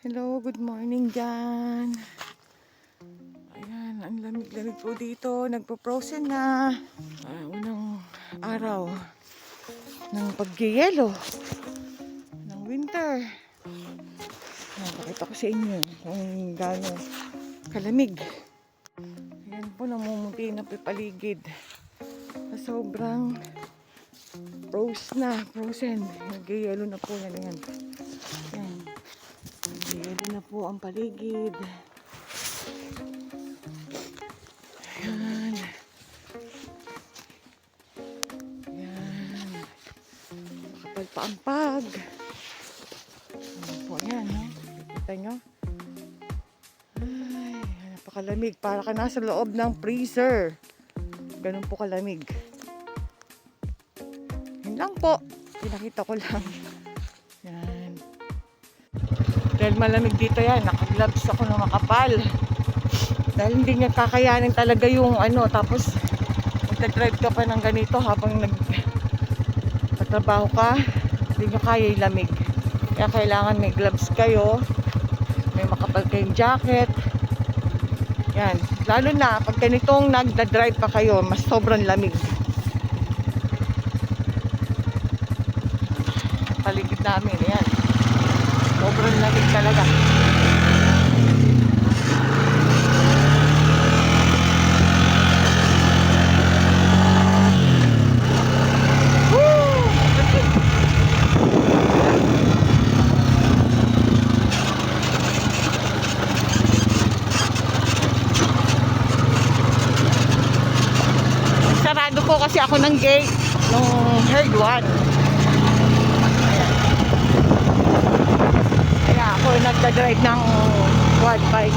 Hello, good morning dyan. Ayan, ang lamig-lamig po dito. Nagpo-frozen na. Unang araw ng pagyeyelo ng winter. Pakita ko sa inyo kung gaano kalamig. Ayan po, namumuti na po paligid. Sobrang frozen. Nagyeyelo na po yan. Ayan. Nagyeyelo na po ang paligid. Ayan. Ayan. Makapal pa ang pag. Ayan po yan, no? Kita nyo? Ay, napakalamig. Para ka nasa loob ng freezer. Ganun po kalamig. Yun lang po. Pinakita ko lang. Yan. Dahil malamig dito yan. Naka-gloves ako na makapal. Dahil hindi niya kakayanin talaga yung tapos magta-drive ka pa ng ganito habang nagtatrabaho ka, hindi nyo kaya yung lamig. Kaya kailangan may gloves kayo, may makapal kayong jacket. Yan, lalo na pag ganitong nagda-drive pa kayo, mas sobrang lamig. Paligid namin, yan. Sobrang lamig talaga. Sarado po kasi ako ng gate nung herd 1. Kaya ako nagda-drive ng quad bike.